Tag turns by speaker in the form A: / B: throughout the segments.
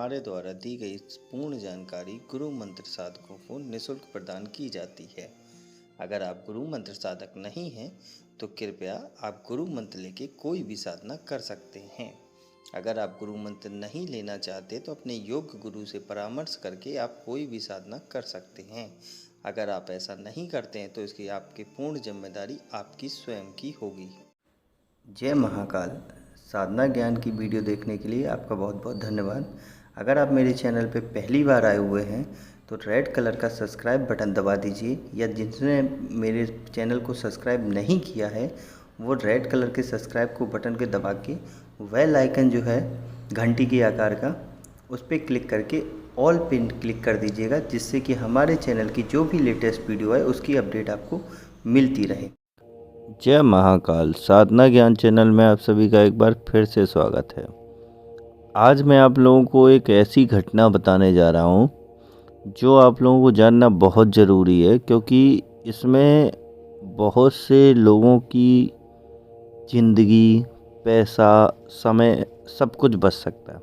A: हमारे द्वारा दी गई पूर्ण जानकारी गुरु मंत्र साधकों को निःशुल्क प्रदान की जाती है। अगर आप गुरु मंत्र साधक नहीं हैं तो कृपया आप गुरु मंत्र लेके कोई भी साधना कर सकते हैं। अगर आप गुरु मंत्र नहीं लेना चाहते तो अपने योग्य गुरु से परामर्श करके आप कोई भी साधना कर सकते हैं। अगर आप ऐसा नहीं करते हैं तो इसकी आपकी पूर्ण जिम्मेदारी आपकी स्वयं की होगी। जय महाकाल। साधना ज्ञान की वीडियो देखने के लिए आपका बहुत बहुत धन्यवाद। अगर आप मेरे चैनल पर पहली बार आए हुए हैं तो रेड कलर का सब्सक्राइब बटन दबा दीजिए, या जिसने मेरे चैनल को सब्सक्राइब नहीं किया है वो रेड कलर के सब्सक्राइब को बटन के दबा के बेल आइकन जो है घंटी के आकार का, उस पर क्लिक करके ऑल पिन क्लिक कर दीजिएगा, जिससे कि हमारे चैनल की जो भी लेटेस्ट वीडियो है उसकी अपडेट आपको मिलती रहे।
B: जय महाकाल। साधना ज्ञान चैनल में आप सभी का एक बार फिर से स्वागत है। आज मैं आप लोगों को एक ऐसी घटना बताने जा रहा हूँ जो आप लोगों को जानना बहुत ज़रूरी है, क्योंकि इसमें बहुत से लोगों की ज़िंदगी, पैसा, समय सब कुछ बच सकता है।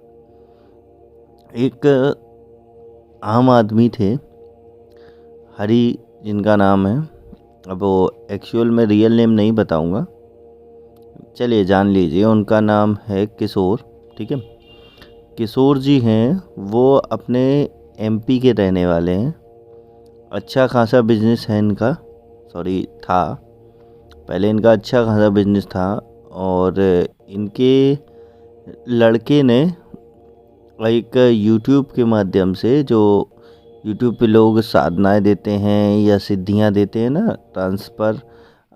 B: एक आम आदमी थे, हरी जिनका नाम है। अब वो एक्चुअल में रियल नेम नहीं बताऊंगा, चलिए जान लीजिए। उनका नाम है किशोर। ठीक है, किशोर जी हैं, वो अपने एमपी के रहने वाले हैं। अच्छा खासा बिजनेस है इनका, था पहले इनका अच्छा खासा बिजनेस था। और इनके लड़के ने एक यूट्यूब के माध्यम से, जो यूट्यूब पे लोग साधनाएं देते हैं या सिद्धियां देते हैं ना, ट्रांसफ़र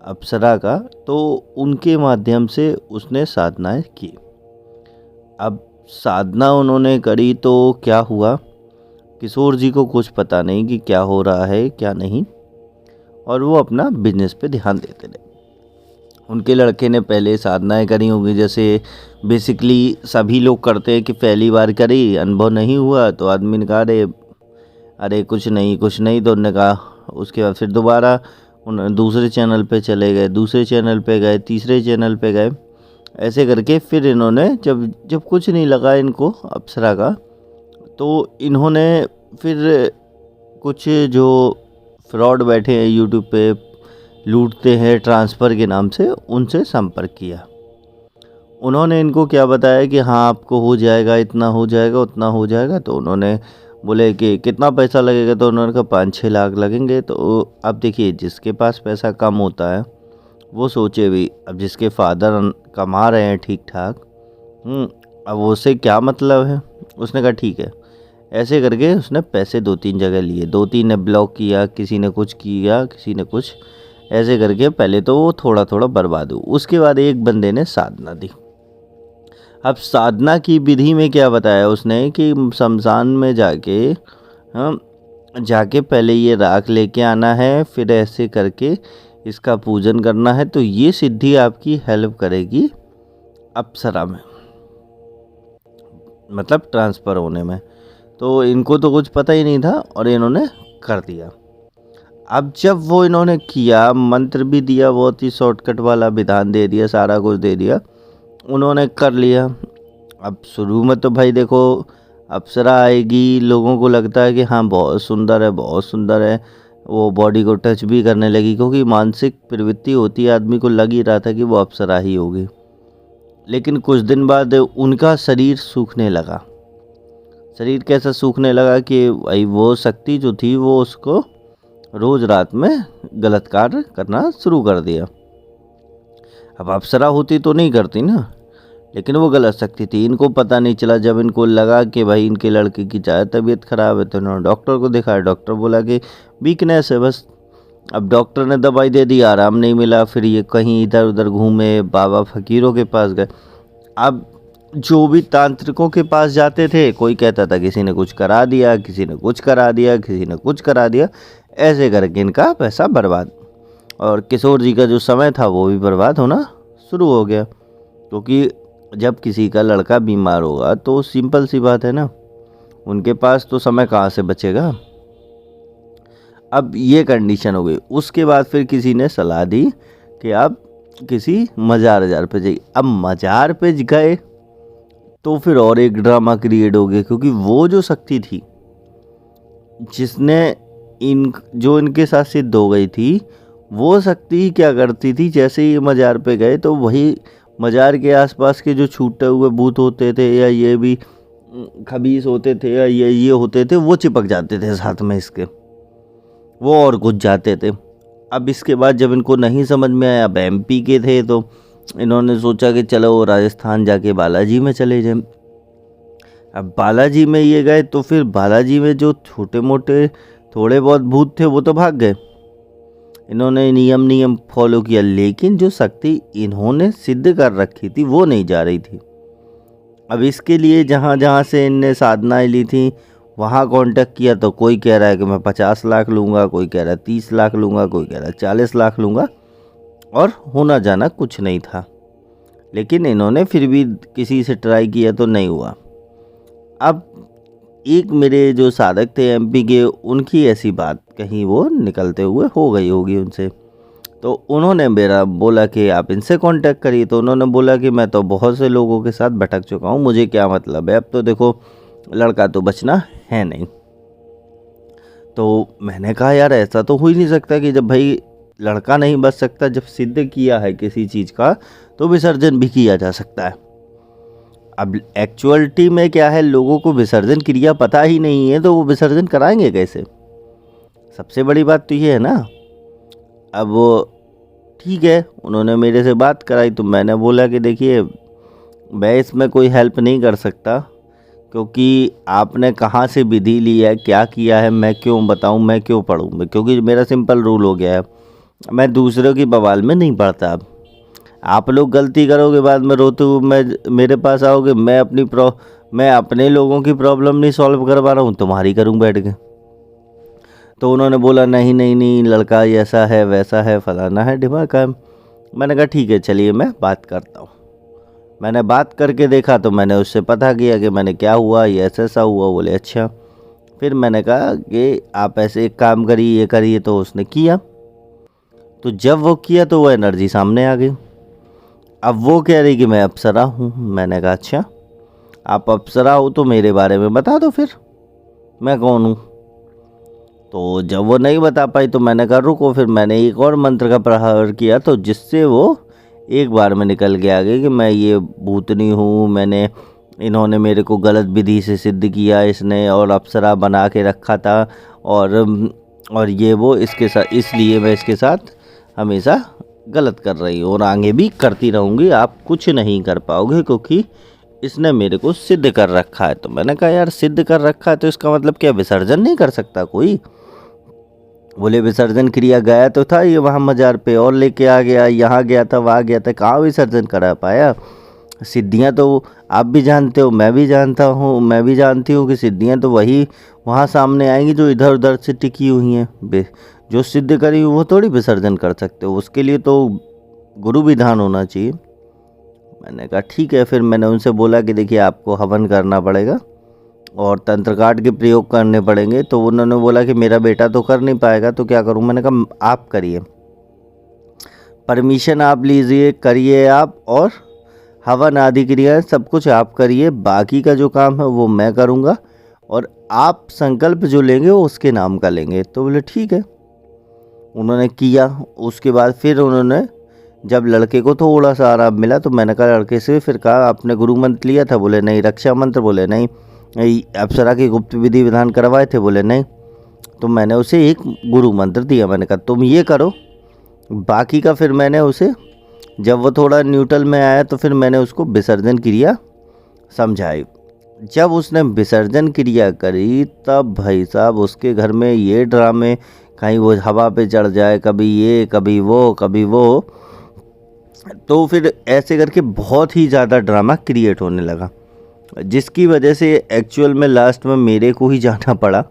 B: अप्सरा का, तो उनके माध्यम से उसने साधनाएं की। अब साधना उन्होंने करी तो क्या हुआ, किशोर जी को कुछ पता नहीं कि क्या हो रहा है क्या नहीं, और वो अपना बिजनेस पे ध्यान देते रहे। उनके लड़के ने पहले साधनाएं करी होंगी, जैसे बेसिकली सभी लोग करते हैं कि पहली बार करी, अनुभव नहीं हुआ तो आदमी ने कहा अरे कुछ नहीं तो उन्होंने कहा। उसके बाद फिर दोबारा उन दूसरे चैनल पे चले गए, दूसरे चैनल पे गए, तीसरे चैनल पे गए। ऐसे करके फिर इन्होंने जब कुछ नहीं लगा इनको अप्सरा का, तो इन्होंने फिर कुछ जो फ्रॉड बैठे हैं यूट्यूब पे, लूटते हैं ट्रांसफ़र के नाम से, उनसे संपर्क किया। उन्होंने इनको क्या बताया कि हाँ आपको हो जाएगा, इतना हो जाएगा, उतना हो जाएगा। तो उन्होंने बोले कि कितना पैसा लगेगा, तो उन्होंने कहा 5-6 लाख लगेंगे। तो अब देखिए, जिसके पास पैसा कम होता है वो सोचे भी, अब जिसके फादर कमा रहे हैं ठीक ठाक, अब उससे क्या मतलब है। उसने कहा ठीक है। ऐसे करके उसने पैसे 2-3 जगह लिए, 2-3 ने ब्लॉक किया, किसी ने कुछ किया, किसी ने कुछ, ऐसे करके पहले तो वो थोड़ा थोड़ा बर्बाद हुआ। उसके बाद एक बंदे ने साधना दी। अब साधना की विधि में क्या बताया उसने कि शमशान में जाके पहले ये राख लेके आना है, फिर ऐसे करके इसका पूजन करना है, तो ये सिद्धि आपकी हेल्प करेगी अप्सरा में, मतलब ट्रांसफ़र होने में। तो इनको तो कुछ पता ही नहीं था और इन्होंने कर दिया। अब जब वो इन्होंने किया, मंत्र भी दिया, बहुत ही शॉर्टकट वाला विधान दे दिया, सारा कुछ दे दिया, उन्होंने कर लिया। अब शुरू में तो भाई देखो, अप्सरा आएगी, लोगों को लगता है कि हाँ बहुत सुंदर है, बहुत सुंदर है, वो बॉडी को टच भी करने लगी, क्योंकि मानसिक प्रवृत्ति होती है, आदमी को लग ही रहा था कि वो अप्सरा ही होगी। लेकिन कुछ दिन बाद उनका शरीर सूखने लगा। शरीर कैसा सूखने लगा कि भाई वो शक्ति जो थी वो उसको रोज़ रात में गलत कार्य करना शुरू कर दिया। अब अप्सरा होती तो नहीं करती ना, लेकिन वो गलत शक्ति थी। इनको पता नहीं चला। जब इनको लगा कि भाई इनके लड़के की ज़्यादा तबीयत ख़राब है, तो इन्होंने डॉक्टर को दिखाया। डॉक्टर बोला कि वीकनेस है बस। अब डॉक्टर ने दवाई दे दी, आराम नहीं मिला। फिर ये कहीं इधर उधर घूमे, बाबा फकीरों के पास गए। अब जो भी तांत्रिकों के पास जाते थे, कोई कहता था किसी ने कुछ करा दिया, किसी ने कुछ करा दिया, किसी ने कुछ करा दिया, ऐसे करके इनका पैसा बर्बाद। और किशोर जी का जो समय था वो भी बर्बाद होना शुरू हो गया, क्योंकि जब किसी का लड़का बीमार होगा तो सिंपल सी बात है ना, उनके पास तो समय कहाँ से बचेगा। अब ये कंडीशन हो गई। उसके बाद फिर किसी ने सलाह दी कि आप किसी मज़ार पे जाइए। अब मज़ार पे गए तो फिर और एक ड्रामा क्रिएट हो गया, क्योंकि वो जो शक्ति थी जिसने इनके साथ सिद्ध हो गई थी, वो शक्ति क्या करती थी, जैसे ही मज़ार पे गए तो वही मज़ार के आसपास के जो छूटे हुए भूत होते थे या ये भी खबीस होते थे या ये होते थे, वो चिपक जाते थे साथ में इसके, वो और घुस जाते थे। अब इसके बाद जब इनको नहीं समझ में आया, अब एमपी के थे तो इन्होंने सोचा कि चलो राजस्थान जाके बालाजी में चले जाएं। अब बालाजी में ये गए तो फिर बालाजी में जो छोटे मोटे थोड़े बहुत भूत थे वो तो भाग गए, इन्होंने नियम फॉलो किया, लेकिन जो शक्ति इन्होंने सिद्ध कर रखी थी वो नहीं जा रही थी। अब इसके लिए जहाँ जहाँ से इनने साधनाएं ली थी वहाँ कांटेक्ट किया तो कोई कह रहा है कि मैं 50 लाख लूँगा, कोई कह रहा है 30 लाख लूँगा, कोई कह रहा है 40 लाख लूँगा, और होना जाना कुछ नहीं था। लेकिन इन्होंने फिर भी किसी से ट्राई किया तो नहीं हुआ। अब एक मेरे जो साधक थे एमपी के, उनकी ऐसी बात कहीं वो निकलते हुए हो गई होगी उनसे, तो उन्होंने मेरा बोला कि आप इनसे कांटेक्ट करिए। तो उन्होंने बोला कि मैं तो बहुत से लोगों के साथ भटक चुका हूँ, मुझे क्या मतलब है, अब तो देखो लड़का तो बचना है नहीं। तो मैंने कहा यार ऐसा तो हो ही नहीं सकता कि जब भाई लड़का नहीं बच सकता, जब सिद्ध किया है किसी चीज़ का तो विसर्जन भी किया जा सकता है। अब एक्चुअलिटी में क्या है, लोगों को विसर्जन क्रिया पता ही नहीं है तो वो विसर्जन कराएंगे कैसे, सबसे बड़ी बात तो ये है ना। अब वो ठीक है, उन्होंने मेरे से बात कराई तो मैंने बोला कि देखिए मैं इसमें कोई हेल्प नहीं कर सकता, क्योंकि आपने कहाँ से विधि ली है, क्या किया है, मैं क्यों बताऊं, मैं क्यों पढ़ूं, क्योंकि मेरा सिंपल रूल हो गया है, मैं दूसरों की बवाल में नहीं पड़ता। अब आप लोग गलती करोगे, बाद में रोते हुए मेरे पास आओगे, मैं अपने लोगों की प्रॉब्लम नहीं सॉल्व करवा रहा हूँ, तुम्हारी करूँ बैठ के। तो उन्होंने बोला नहीं नहीं नहीं, लड़का ऐसा है वैसा है फलाना है ढिमाका है। मैंने कहा ठीक है चलिए मैं बात करता हूँ। मैंने बात करके देखा तो मैंने उससे पता किया कि मैंने क्या हुआ, ये ऐसा हुआ। बोले अच्छा। फिर मैंने कहा कि आप ऐसे एक काम करिए, ये करिए, तो उसने किया। तो जब वो किया तो वो एनर्जी सामने आ गई। अब वो कह रही कि मैं अप्सरा हूँ। मैंने कहा अच्छा, आप अप्सरा हो तो मेरे बारे में बता दो फिर, मैं कौन हूँ। तो जब वो नहीं बता पाई तो मैंने कहा रुको, फिर मैंने एक और मंत्र का प्रहार किया तो जिससे वो एक बार में निकल के आ गई कि मैं ये भूतनी हूँ, इन्होंने मेरे को गलत विधि से सिद्ध किया इसने, और अप्सरा बना के रखा था, और ये वो इसके साथ, इसलिए मैं इसके साथ हमेशा गलत कर रही हूँ और आगे भी करती रहूँगी, आप कुछ नहीं कर पाओगे क्योंकि इसने मेरे को सिद्ध कर रखा है। तो मैंने कहा यार सिद्ध कर रखा है तो इसका मतलब क्या विसर्जन नहीं कर सकता कोई। बोले विसर्जन क्रिया गया तो था ये वहाँ मज़ार पे, और लेके आ गया, यहाँ गया था वहाँ गया था, कहाँ विसर्जन करा पाया। सिद्धियाँ तो आप भी जानते हो, मैं भी जानता हूँ, मैं भी जानती हूँ कि सिद्धियाँ तो वही वहाँ सामने आएंगी जो इधर उधर से टिकी हुई हैं। जो सिद्ध करी वो थोड़ी विसर्जन कर सकते हो, उसके लिए तो गुरु विधान होना चाहिए। मैंने कहा ठीक है। फिर मैंने उनसे बोला कि देखिए आपको हवन करना पड़ेगा और तंत्र काट के प्रयोग करने पड़ेंगे। तो उन्होंने बोला कि मेरा बेटा तो कर नहीं पाएगा तो क्या करूं। मैंने कहा आप करिए, परमिशन आप लीजिए, करिए आप, और हवन आदि क्रिया सब कुछ आप करिए, बाकी का जो काम है वो मैं करूंगा, और आप संकल्प जो लेंगे वो उसके नाम का लेंगे। तो बोले ठीक है। उन्होंने किया। उसके बाद फिर उन्होंने जब लड़के को थोड़ा सा आराम मिला तो मैंने कहा लड़के से, फिर कहा आपने गुरु मंत्र लिया था? बोले नहीं। रक्षा मंत्र? बोले नहीं। अप्सरा की गुप्त विधि विधान करवाए थे? बोले नहीं। तो मैंने उसे एक गुरु मंत्र दिया, मैंने कहा तुम ये करो, बाकी का फिर मैंने उसे, जब वो थोड़ा न्यूट्रल में आया तो फिर मैंने उसको विसर्जन क्रिया समझाई। जब उसने विसर्जन क्रिया करी तब भाई साहब उसके घर में ये ड्रामे, कहीं वो हवा पे चढ़ जाए, कभी ये कभी वो कभी वो, तो फिर ऐसे करके बहुत ही ज़्यादा ड्रामा क्रिएट होने लगा, जिसकी वजह से एक्चुअल में लास्ट में मेरे को ही जाना पड़ा।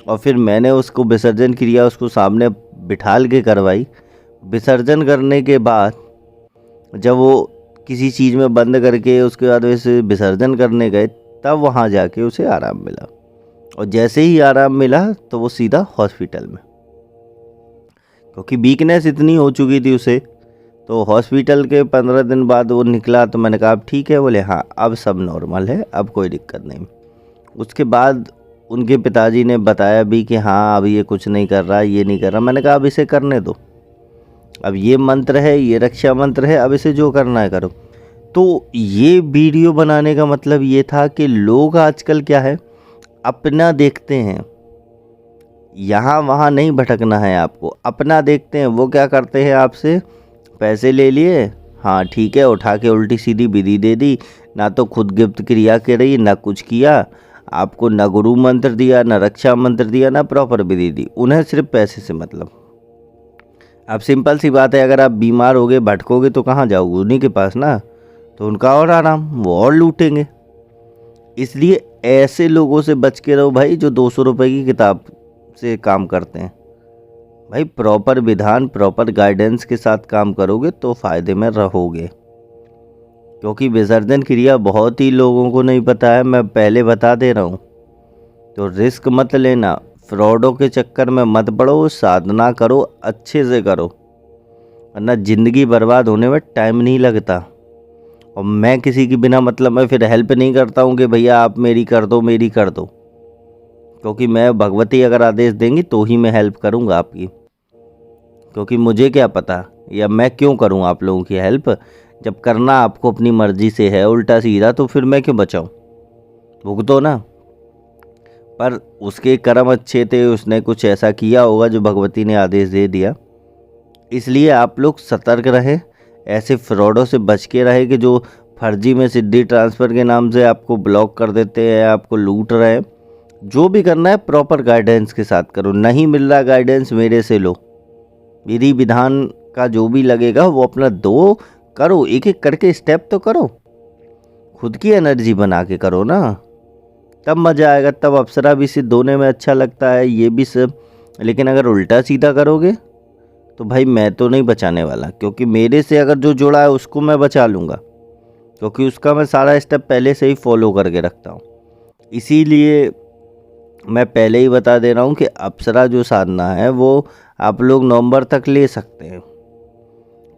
B: और फिर मैंने उसको विसर्जन क्रिया उसको सामने बिठाल के करवाई। विसर्जन करने के बाद जब वो किसी चीज़ में बंद करके उसके बाद वैसे विसर्जन करने गए तब वहाँ जाके उसे आराम मिला, और जैसे ही आराम मिला तो वो सीधा हॉस्पिटल में, क्योंकि वीकनेस इतनी हो चुकी थी उसे। तो हॉस्पिटल के 15 दिन बाद वो निकला तो मैंने कहा अब ठीक है, बोले हाँ अब सब नॉर्मल है, अब कोई दिक्कत नहीं। उसके बाद उनके पिताजी ने बताया भी कि हाँ अब ये कुछ नहीं कर रहा, ये नहीं कर रहा। मैंने कहा अब इसे करने दो, अब ये मंत्र है, ये रक्षा मंत्र है, अब इसे जो करना है करो। तो ये वीडियो बनाने का मतलब ये था कि लोग आजकल क्या है, अपना देखते हैं, यहाँ वहाँ नहीं भटकना है आपको, अपना देखते हैं। वो क्या करते हैं, आपसे पैसे ले लिए, हाँ ठीक है, उठा के उल्टी सीधी विधि दे दी, ना तो खुद गिफ्ट क्रिया करी, ना कुछ किया आपको, ना गुरु मंत्र दिया, ना रक्षा मंत्र दिया, ना प्रॉपर विधि दी। उन्हें सिर्फ पैसे से मतलब। अब सिंपल सी बात है, अगर आप बीमार होगे भटकोगे तो कहाँ जाओगे, उन्हीं के पास ना, तो उनका और आराम, वो और लूटेंगे। इसलिए ऐसे लोगों से बच के रहो भाई, जो 200 रुपये की किताब से काम करते हैं। भाई प्रॉपर विधान, प्रॉपर गाइडेंस के साथ काम करोगे तो फ़ायदे में रहोगे। क्योंकि विसर्जन क्रिया बहुत ही लोगों को नहीं पता है, मैं पहले बता दे रहा हूँ। तो रिस्क मत लेना, फ्रॉडों के चक्कर में मत पड़ो, साधना करो, अच्छे से करो, वरना ज़िंदगी बर्बाद होने में टाइम नहीं लगता। और मैं किसी की बिना मतलब मैं फिर हेल्प नहीं करता हूँ कि भैया आप मेरी कर दो, मेरी कर दो, क्योंकि मैं भगवती अगर आदेश देंगी तो ही मैं हेल्प करूँगा आपकी। क्योंकि मुझे क्या पता, या मैं क्यों करूँ आप लोगों की हेल्प, जब करना आपको अपनी मर्जी से है उल्टा सीधा, तो फिर मैं क्यों बचाऊँ, भुगतो ना। पर उसके कर्म अच्छे थे, उसने कुछ ऐसा किया होगा जो भगवती ने आदेश दे दिया। इसलिए आप लोग सतर्क रहें, ऐसे फ्रॉडों से बच के रहे कि जो फर्जी में सिद्धि ट्रांसफ़र के नाम से आपको ब्लॉक कर देते हैं, आपको लूट रहे हैं। जो भी करना है प्रॉपर गाइडेंस के साथ करो। नहीं मिल रहा गाइडेंस, मेरे से लो, विधि विधान का जो भी लगेगा वो अपना दो, करो, एक एक करके स्टेप तो करो, खुद की एनर्जी बना के करो ना, तब मज़ा आएगा, तब अप्सरा भी सिद्ध होने में अच्छा लगता है, ये भी सब। लेकिन अगर उल्टा सीधा करोगे तो भाई मैं तो नहीं बचाने वाला, क्योंकि मेरे से अगर जो जुड़ा है उसको मैं बचा लूँगा, क्योंकि उसका मैं सारा स्टेप पहले से ही फॉलो करके रखता हूँ। इसीलिए मैं पहले ही बता दे रहा हूँ कि अप्सरा जो साधना है वो आप लोग नवंबर तक ले सकते हैं।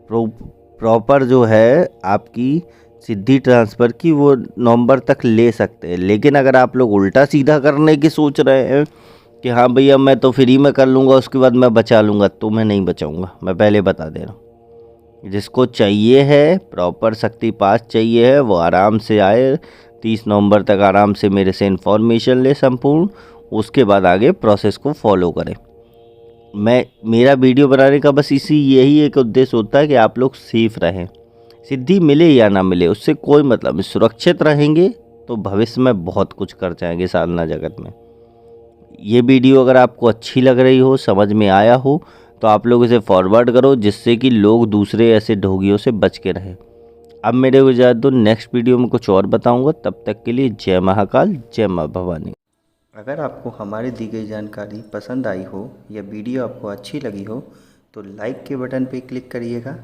B: प्रॉपर जो है आपकी सिद्धि ट्रांसफ़र की, वो नवंबर तक ले सकते हैं। लेकिन अगर आप लोग उल्टा सीधा करने की सोच रहे हैं कि हाँ भैया मैं तो फ्री में कर लूँगा उसके बाद मैं बचा लूँगा, तो मैं नहीं बचाऊँगा, मैं पहले बता दे रहा हूँ। जिसको चाहिए है प्रॉपर शक्ति पास चाहिए है, वो आराम से आए, 30 नवंबर तक आराम से मेरे से इन्फॉर्मेशन ले संपूर्ण, उसके बाद आगे प्रोसेस को फॉलो करें। मेरा वीडियो बनाने का बस यही एक उद्देश्य होता है कि आप लोग सेफ रहें, सिद्धि मिले या ना मिले उससे कोई मतलब नहीं, सुरक्षित रहेंगे तो भविष्य में बहुत कुछ कर जाएंगे साधना जगत में। ये वीडियो अगर आपको अच्छी लग रही हो, समझ में आया हो, तो आप लोग इसे फॉरवर्ड करो, जिससे कि लोग दूसरे ऐसे ढोंगियों से बच के रहें। अब मेरे को इजाज़त दो, नेक्स्ट वीडियो में कुछ और बताऊंगा, तब तक के लिए जय महाकाल, जय माँ भवानी।
A: अगर आपको हमारी दी गई जानकारी पसंद आई हो या वीडियो आपको अच्छी लगी हो तो लाइक के बटन पर क्लिक करिएगा।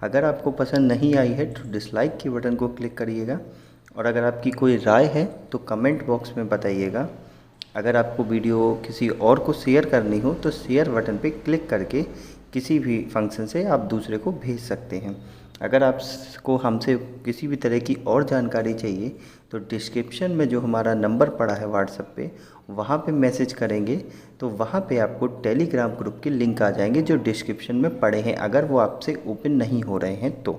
A: अगर आपको पसंद नहीं आई है तो डिसलाइक के बटन को क्लिक करिएगा। और अगर आपकी कोई राय है तो कमेंट बॉक्स में बताइएगा। अगर आपको वीडियो किसी और को शेयर करनी हो तो शेयर बटन पे क्लिक करके किसी भी फंक्शन से आप दूसरे को भेज सकते हैं। अगर आपको हमसे किसी भी तरह की और जानकारी चाहिए तो डिस्क्रिप्शन में जो हमारा नंबर पड़ा है व्हाट्सएप पे, वहाँ पे मैसेज करेंगे तो वहाँ पे आपको टेलीग्राम ग्रुप के लिंक आ जाएंगे जो डिस्क्रिप्शन में पड़े हैं, अगर वो आपसे ओपन नहीं हो रहे हैं तो।